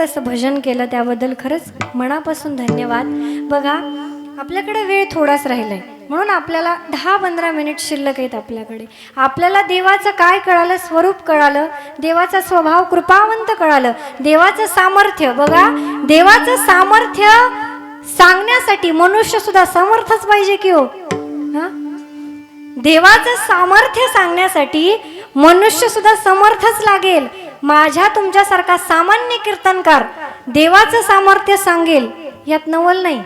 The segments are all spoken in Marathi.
असं भजन केलं त्याबद्दल खरंच मनापासून धन्यवाद. बघा आपल्याकडे वेळ थोडाच राहिलाय म्हणून आपल्याला 10-15 मिनिट शिल्लक आहेत आपल्याकडे. आपल्याला देवाचं काय कळालं, स्वरूप कळालं, देवाचा स्वभाव कृपावंत कळालं, देवाचं सामर्थ्य. बघा देवाचं सामर्थ्य सांगण्यासाठी मनुष्य सुद्धा समर्थच पाहिजे की हो. देवाचं सामर्थ्य सांगण्यासाठी मनुष्य सुद्धा समर्थच लागेल. माझ्या तुमच्यासारखा सामान्य कीर्तनकार देवाचं सामर्थ्य सांगेल यात नवल नाही.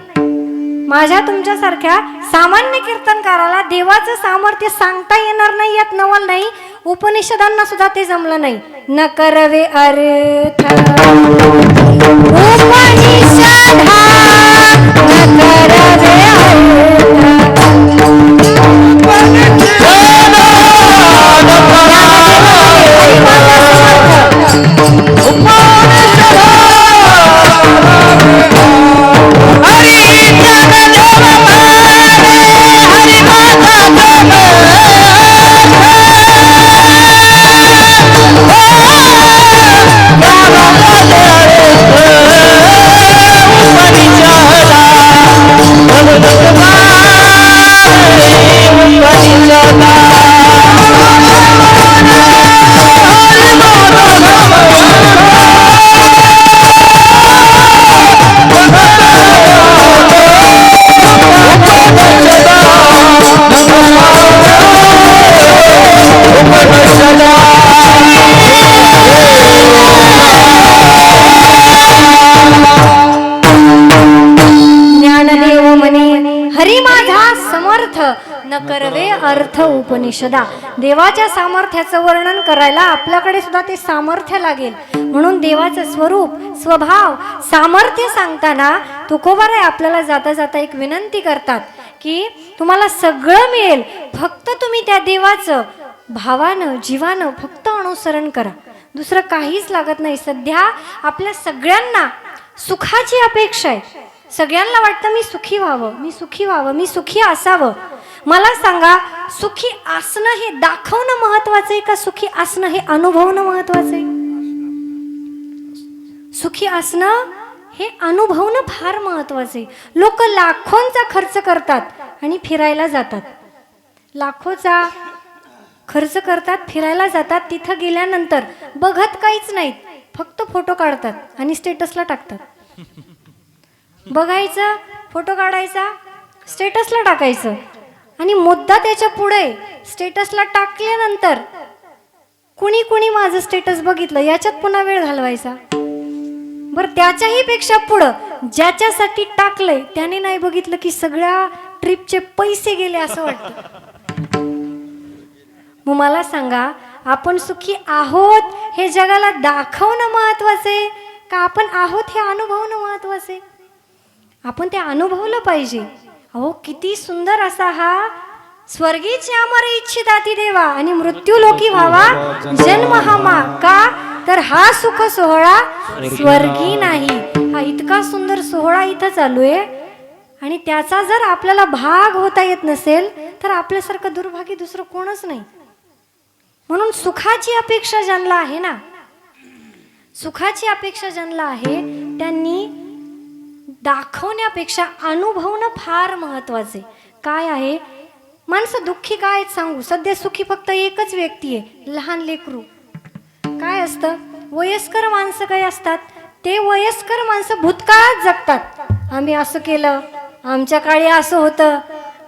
माझ्या तुमच्यासारख्या सामान्य कीर्तनकाराला देवाचं सामर्थ्य सांगता येणार नाही यात नवल नाही. उपनिषदांना सुद्धा ते जमलं नाही. न करवे अर्थ उपनिषदा न करवे न करवे अर्थ उपनिषदा. देवाच्या सामर्थ्याचं वर्णन करायला आपल्याकडे सुद्धा ते सामर्थ्य लागेल. म्हणून देवाचं स्वरूप स्वभाव सामर्थ्य सांगताना तुकोबाराय आपल्याला जाता जाता एक विनंती करतात की तुम्हाला सगळं मिळेल, फक्त तुम्ही त्या देवाचं भावानं जीवानं फक्त अनुसरण करा, दुसरं काहीच लागत नाही. सध्या आपल्या सगळ्यांना सुखाची अपेक्षा आहे. सगळ्यांना वाटतं मी सुखी व्हावं, मी सुखी व्हावं, मी सुखी असावं. मला सांगा, सुखी असणं हे दाखवणं महत्वाचं आहे का सुखी असणं हे अनुभवणं महत्वाचं आहे? सुखी असणं हे अनुभवणं फार महत्वाचं आहे. लोक लाखोंचा खर्च करतात आणि फिरायला जातात. लाखोचा खर्च करतात, फिरायला जातात, तिथं गेल्यानंतर बघत काहीच नाहीत, फक्त फोटो काढतात आणि स्टेटसला टाकतात. बघायचं, फोटो काढायचा, स्टेटसला टाकायचं आणि मुद्दा त्याच्या पुढे स्टेटसला टाकल्यानंतर कुणी कुणी माझं स्टेटस बघितलं याच्यात पुन्हा वेळ घालवायचा. बरं त्याच्याही पेक्षा पुढं ज्याच्यासाठी टाकलंय त्याने नाही बघितलं की सगळ्या ट्रिपचे पैसे गेले असं वाटतं. मग मला सांगा, आपण सुखी आहोत हे जगाला दाखवणं महत्वाचं आहे का आपण आहोत हे अनुभवणं महत्वाचं आहे? आपण ते अनुभवलं पाहिजे. अहो किती सुंदर असा हा स्वर्गीचे अमर इच्छिताती देवा आणि मृत्यू लोकी व्हावा जन्म हा का, तर हा सुख सोहळा स्वर्गी नाही. हा इतका सुंदर सोहळा इथं चालू आहे आणि त्याचा जर आपल्याला भाग होता येत नसेल तर आपल्यासारखं दुर्भाग्य दुसरं कोणच नाही. म्हणून सुखाची अपेक्षा ज्यांना आहे ना, सुखाची अपेक्षा ज्यांना आहे त्यांनी दाखवण्यापेक्षा अनुभवणं फार महत्वाचे. काय आहे, माणसं दुःखी काय आहेत सांगू? सध्या सुखी फक्त एकच व्यक्ती आहे, लहान लेकरू. काय असतं, वयस्कर माणसं काय असतात, ते वयस्कर माणसं भूतकाळात जगतात. आम्ही असं केलं, आमच्या काळी असं होतं,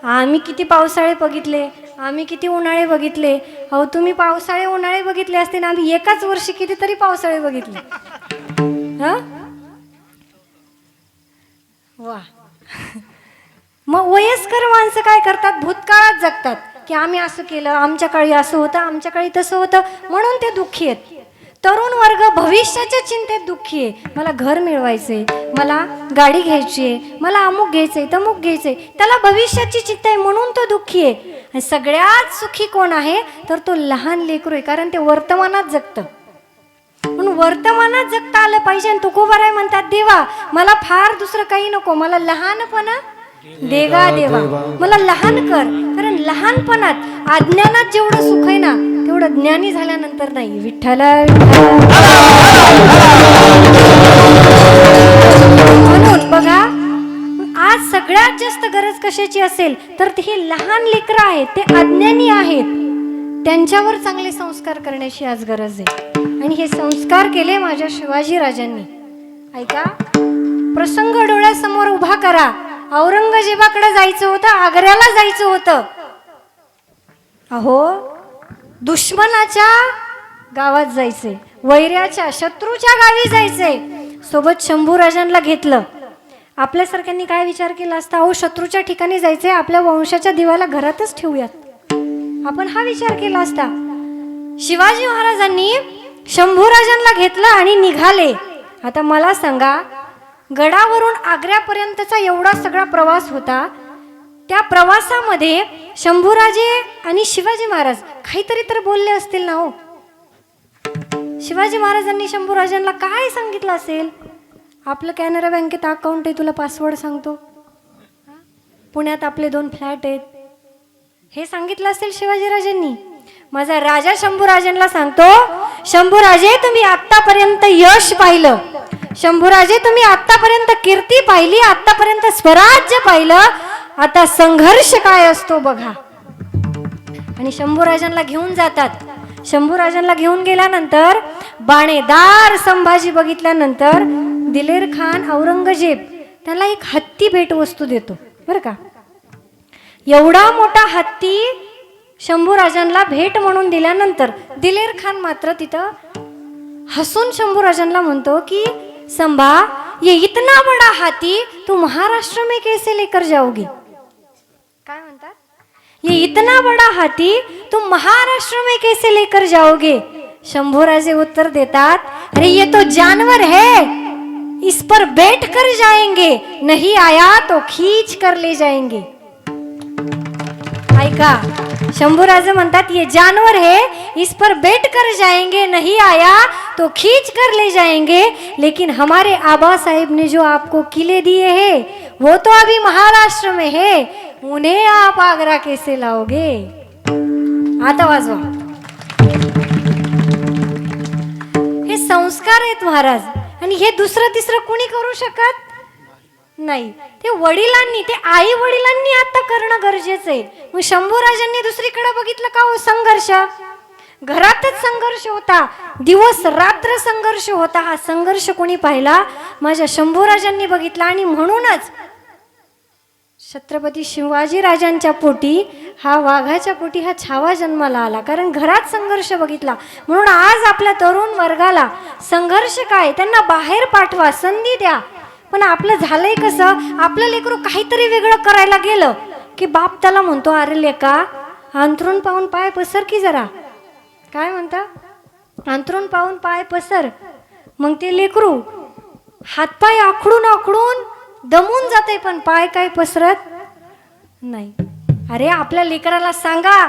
आम्ही किती पावसाळे बघितले, आम्ही किती उन्हाळे बघितले. अहो तुम्ही पावसाळे उन्हाळे बघितले असते ना, आम्ही एकाच वर्षी कितीतरी पावसाळे बघितले. वा. मग वयस्कर माणसं काय करतात, भूतकाळात जगतात की आम्ही असं केलं, आमच्या काळी असं होतं, आमच्या काळी तसं होतं, म्हणून ते दुःखी आहेत. तरुण वर्ग भविष्याच्या चिंतेत दुःखी आहे. मला घर मिळवायचंय, मला गाडी घ्यायची आहे, मला अमुक घ्यायचंय, तमुक घ्यायचंय, त्याला भविष्याची चिंता आहे म्हणून तो दुःखी आहे. आणि सगळ्यात सुखी कोण आहे तर तो लहान लेकरू आहे, कारण ते वर्तमानात जगतं. म्हणून वर्तमानात जगता आलं पाहिजे. आणि तुकोबाराय म्हणतात, देवा मला फार दुसरं काही नको, मला लहानपणा देगा देवा, मला लहान कर. कारण लहानपणात अज्ञानात जेवढं सुख आहे ना तेवढं ज्ञानी झाल्यानंतर नाही. विठ्ठल म्हणून बघा, आज सगळ्यात जास्त गरज कशाची असेल तर हे लहान लेकरं आहेत, ते अज्ञानी आहेत, त्यांच्यावर चांगले संस्कार करण्याची आज गरज आहे. आणि हे संस्कार केले माझ्या शिवाजी राजांनी. ऐका, प्रसंग डोळ्यासमोर उभा करा. औरंगजेबाकडे जायचं होतं, आग्र्याला जायचं होतं. अहो, दुश्मनाच्या गावात जायचे, वैऱ्याच्या शत्रूच्या गावी जायचे. सोबत शंभूराजांना घेतलं. आपल्यासारख्यांनी काय विचार केला असता, अहो शत्रूच्या ठिकाणी जायचंय, आपल्या वंशाच्या दिवाला घरातच ठेवूयात. आपण हा विचार केला असता. शिवाजी महाराजांनी शंभूराजांना घेतलं आणि निघाले. आता मला सांगा, गडावरून आग्र्यापर्यंतचा एवढा सगळा प्रवास होता. त्या प्रवासामध्ये शंभूराजे आणि शिवाजी महाराज काहीतरी तर बोलले असतील ना हो. शिवाजी महाराजांनी शंभूराजांना काय सांगितलं असेल? आपलं कॅनरा बँकेत अकाउंट आहे, तुला पासवर्ड सांगतो, पुण्यात आपले 2 फ्लॅट आहेत, हे सांगितलं असेल शिवाजीराजांनी. माझा राजा शंभूराजांना सांगतो, शंभूराजे तुम्ही आतापर्यंत यश पाहिलं, शंभूराजे तुम्ही आतापर्यंत कीर्ती पाहिली, आतापर्यंत स्वराज्य पाहिलं, आता संघर्ष काय असतो बघा. आणि शंभूराजांना घेऊन जातात. शंभूराजांना घेऊन गेल्यानंतर बाणेदार संभाजी बघितल्यानंतर दिलेर खान औरंगजेब त्याला एक हत्ती भेटवस्तू देतो बरं का. एवढा मोठा हत्ती शंभूराजांना भेट म्हणून दिल्यानंतर दिलेर खान मात्र तिथं हसून शंभूराजांना म्हणतो की संभा, ये इतना बड़ा हाथी तू महाराष्ट्र में कैसे लेकर जाओगे? काय म्हणतात? ये इतना बड़ा हाथी तुम महाराष्ट्र में कैसे लेकर जाओगे? शंभूराजे उत्तर देतात, अरे ये तो जानवर है, इस पर बैठ कर जाएंगे, नहीं आया तो खींच कर ले जाएंगे. ऐका, शंभूराजे म्हणतात, ये जानवर है, इस पर बैठ कर जाएंगे, नहीं आया तो खींच कर ले जाएंगे, लेकिन हमारे आबा साहिब ने जो आपको किले दिए हैं वो तो अभी महाराष्ट्र में है, उन्हें आप आगरा कैसे लाओगे? आता वाजवा. हे संस्कार आहेत महाराज, आणि हे दुसरं तिसरं कुणी करू शकत नाही. ते वडिलांनी, ते आई वडिलांनी आता करणं गरजेचं आहे. मग शंभूराजांनी दुसरीकडे बघितलं का हो? संघर्ष घरातच संघर्ष होता, दिवस रात्र संघर्ष होता. हा संघर्ष कोणी पाहिला? माझ्या शंभूराजांनी बघितला. आणि म्हणूनच छत्रपती शिवाजी राजांच्या पोटी, हा वाघाच्या पोटी हा छावा जन्माला आला, कारण घरात संघर्ष बघितला. म्हणून आज आपल्या तरुण वर्गाला संघर्ष काय, त्यांना बाहेर पाठवा, संधी द्या. पण आपलं झालंय कसं, आपलं लेकरू काहीतरी वेगळं करायला गेलं की बाप त्याला म्हणतो, अरे लेका अंथरून पाहून पाय पसर की जरा. काय म्हणता? अंथरून पाहून पाय पसर. मग ते लेकरू हातपाय आखडून आखडून दमून जाते, पण पाय काय पसरत नाही. अरे आपल्या लेकराला सांगा,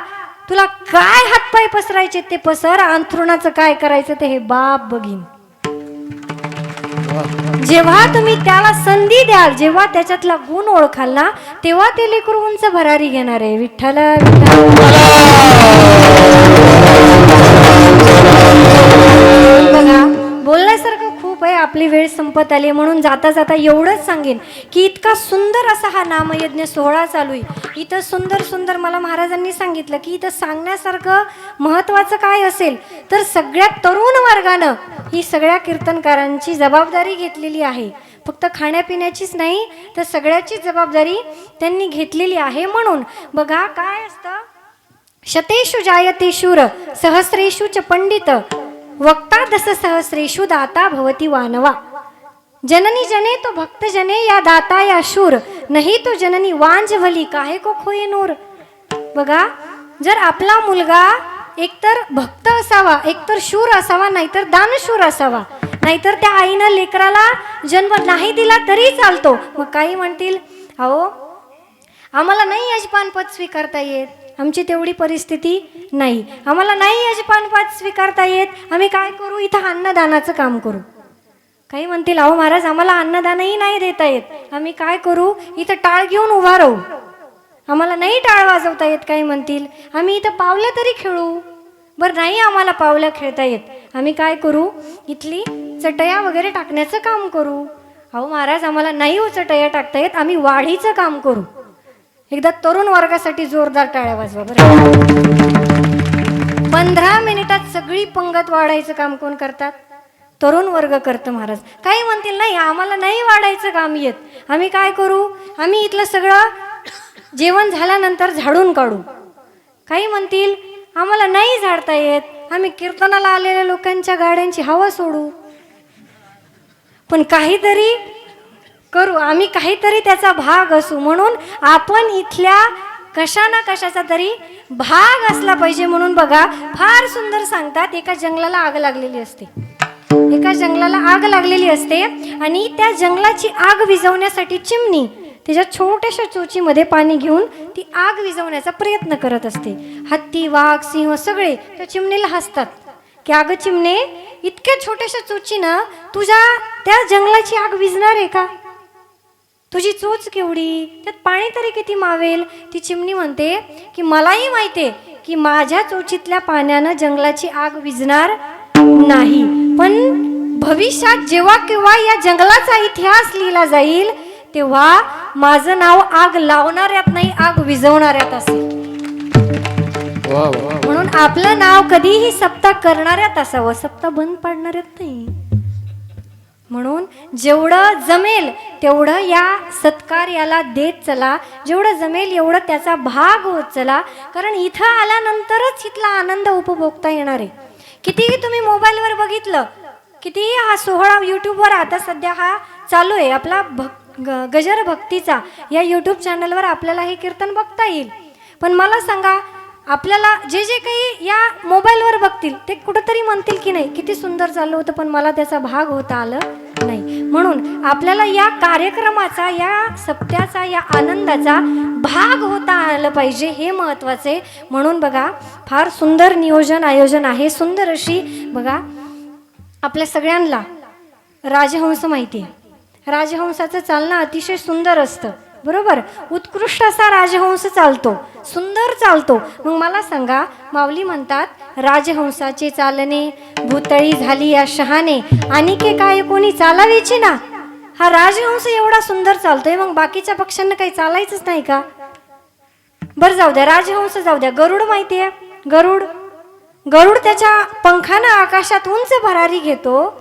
तुला काय हातपाय पसरायचे ते पसर, अंथरुणाचं काय करायचं ते हे बाप बघीन. जेव्हा तुम्ही त्याला संधी द्याल, जेव्हा त्याच्यातला गुण ओळखाल ना, तेव्हा ते लेकरू उंच भरारी घेणार आहे. विठ्ठल बघा, बोलण्यासारखं खूप आहे, आपली वेळ संपत आली. म्हणून जाता जाता एवढंच सांगेन की इतका सुंदर असा हा नामयज्ञ सोहळा चालू आहे. इथं सुंदर सुंदर मला महाराजांनी सांगितलं की इथं सांगण्यासारखं महत्त्वाचं काय असेल तर सगळ्यात तरुण वर्गानं ही सगळ्या कीर्तनकारांची जबाबदारी घेतलेली आहे. फक्त खाण्यापिण्याचीच नाही तर सगळ्याची जबाबदारी त्यांनी घेतलेली आहे. म्हणून बघा काय असतं, शतेषु जायते शूर सहस्रेषु च पंडित वक्ता दस सहस्रेषु दाता भवती वानवा. जननी जने तो भक्त जने या दाता या शूर, नाही तो जननी वांज भली काहे को खोये नूर. बघा, जर आपला मुलगा एकतर भक्त असावा, एकतर शूर असावा, नाहीतर दानशूर असावा, नाहीतर त्या आईनं लेकराला जन्म नाही दिला तरी चालतो. मग काही म्हणतील, अहो आम्हाला नाही यजमान पद स्वीकारता येत, आमची तेवढी परिस्थिती नाही, आम्हाला नाही यजमान पद स्वीकारता येत, आम्ही काय करू, इथं अन्नदानाचं काम करू. काही म्हणतील, अहो महाराज आम्हाला अन्नदानही नाही देता येत, आम्ही काय करू, इथं टाळ घेऊन उभा राहू. आम्हाला नाही टाळ वाजवता येत, काही म्हणतील आम्ही इथं पावलं तरी खेळू. बरं नाही आम्हाला पावलं खेळता येत, आम्ही काय करू, इथली चटया वगैरे टाकण्याचं काम करू. अहो महाराज आम्हाला नाही हो चटया टाकता येत, आम्ही वाढीचं काम करू. एकदा तरुण वर्गासाठी जोरदार टाळ्या वाजवा बरं. 15 मिनिटात सगळी पंगत वाढायचं काम कोण करतात? तरुण वर्ग करतं महाराज. काही म्हणतील नाही आम्हाला नाही वाढायचं काम येत, आम्ही काय करू, आम्ही इथलं सगळं जेवण झाल्यानंतर झाडून काढू. काही म्हणतील आम्हाला नाही झाडता येत, आम्ही कीर्तनाला आलेल्या लोकांच्या गाड्यांची हवा सोडू. पण काहीतरी करू, आम्ही काहीतरी त्याचा भाग असू. म्हणून आपण इथल्या कशा ना कशाचा तरी भाग असला पाहिजे. म्हणून बघा फार सुंदर सांगतात, एका जंगलाला आग लागलेली असते, एका जंगलाला आग लागलेली असते आणि त्या जंगलाची आग विझवण्यासाठी चिमणी त्याच्या छोट्याशा चोचीमध्ये पाणी घेऊन ती आग विझवण्याचा प्रयत्न करत असते. हत्ती, वाघ, सिंह सगळे त्या चिमणीला हसतात की अगं चिमणे, इतक्या छोट्याशा चोचीनं तुझ्या त्या जंगलाची आग विझणार आहे का? तुझी चोच केवढी, त्यात पाणी तरी किती मावेल. ती चिमणी म्हणते की मलाही माहिती आहे की माझ्या चोचीतल्या पाण्यानं जंगलाची आग विझणार नाही, पण भविष्यात जेव्हा केव्हा या जंगलाचा इतिहास लिहिला जाईल तेव्हा माझं नाव आग लावणाऱ्यात नाही, आग विझवणाऱ्यात असेल. म्हणून आपलं नाव कधीही सप्ताह करणाऱ्यात असावं, सप्ताह बंद पाडणाऱ्यात नाही. म्हणून जेवढं जमेल तेवढं या सत्कार्याला देत चला, जेवढं जमेल एवढं त्याचा भाग होत चला, कारण इथं आल्यानंतरच इथला आनंद उपभोगता येणार आहे. कितीही तुम्ही मोबाईलवर बघितलं, कितीही हा सोहळा यूट्यूबवर आता सध्या हा चालू आहे आपला गजर भक्तीचा, या यूट्यूब चॅनलवर आपल्याला हे कीर्तन बघता येईल. पण मला सांगा, आपल्याला जे जे काही या मोबाईलवर बघतील ते कुठंतरी म्हणतील की नाही किती सुंदर चाललं होतं, पण मला त्याचा भाग होता आलं नाही. म्हणून आपल्याला या कार्यक्रमाचा, या सप्त्याचा, या आनंदाचा भाग होता आलं पाहिजे, हे महत्त्वाचं आहे. म्हणून बघा फार सुंदर नियोजन आयोजन आहे. सुंदर अशी बघा आपल्या सगळ्यांना राजहंस माहिती आहे, राजहंसाचं चालणं अतिशय सुंदर असतं, बरोबर. उत्कृष्ट असा राजहंस चालतो, सुंदर चालतो. मग मला सांगा, माऊली म्हणतात राजहंसाचे चालणे भूतळी झाली या शहाणे, आणि के काय कोणी चालावीची ना. हा राजहंस एवढा सुंदर चालतोय, मग बाकीच्या पक्ष्यांना काही चालायचंच नाही का? बरं जाऊ द्या, राजहंस जाऊ द्या, गरुड माहिती आहे, गरुड, गरुड त्याच्या पंखानं आकाशात उंच भरारी घेतो.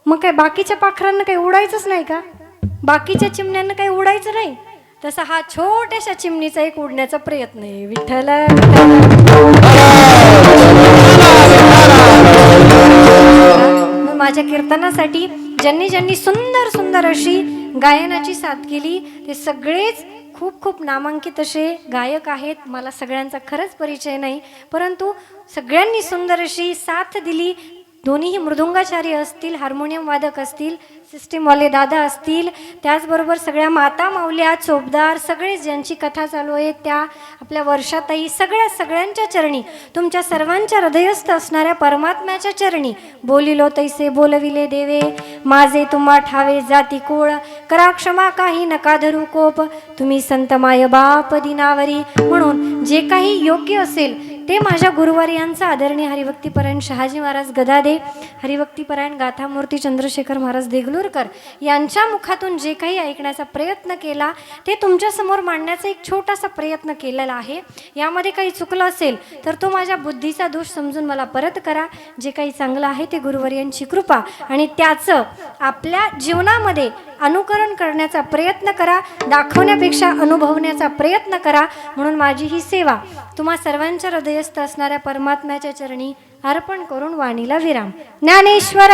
मग काय बाकीच्या पाखरांना काही उडायचंच नाही का? बाकीच्या चिमण्यांना काही उडायचं नाही. तसा हा छोट्याशा चिमणीचा एक उडण्याचा प्रयत्न आहे. विठ्ठल माझ्या कीर्तनासाठी ज्यांनी ज्यांनी सुंदर सुंदर अशी गायनाची साथ केली ते सगळेच खूप खूप नामांकित असे गायक आहेत. मला सगळ्यांचा खरंच परिचय नाही, परंतु सगळ्यांनी सुंदर अशी साथ दिली. दोन्हीही मृदुंगाचार्य असतील, हार्मोनियम वादक असतील, सिस्टीमवाले दादा असतील, त्याचबरोबर सगळ्या माता माऊल्या, चोपदार, सगळे ज्यांची कथा चालू आहे त्या आपल्या वर्षाताई, सगळ्यांच्या चरणी, तुमच्या सर्वांच्या हृदयस्थ असणाऱ्या परमात्म्याच्या चरणी बोलिलो तैसे बोलविले देवे, माझे तुम्हा ठावे जाती कोळ, करा क्षमा काही नका धरू कोप, तुम्ही संत माय बाप दिनावरी. म्हणून जे काही योग्य असेल ते माझ्या गुरुवार्यांचा आदरणीय हरिभक्तीपरायण शहाजी महाराज गदादे, हरिभक्तीपरायण गाथामूर्ती चंद्रशेखर महाराज देगलूरकर यांच्या मुखातून जे काही ऐकण्याचा प्रयत्न केला ते तुमच्यासमोर मांडण्याचा एक छोटासा प्रयत्न केलेला आहे. यामध्ये काही चुकलं असेल तर तो माझ्या बुद्धीचा दोष समजून मला परत करा. जे काही चांगलं आहे ते गुरुवार्यांची कृपा आणि त्याचं आपल्या जीवनामध्ये अनुकरण करण्याचा प्रयत्न करा, दाखवण्यापेक्षा अनुभवण्याचा प्रयत्न करा. म्हणून माझी ही सेवा तुम्हा सर्वांच्या हृदयस्थ असणाऱ्या परमात्म्याच्या चरणी अर्पण करून वाणीला विराम. ज्ञानेश्वर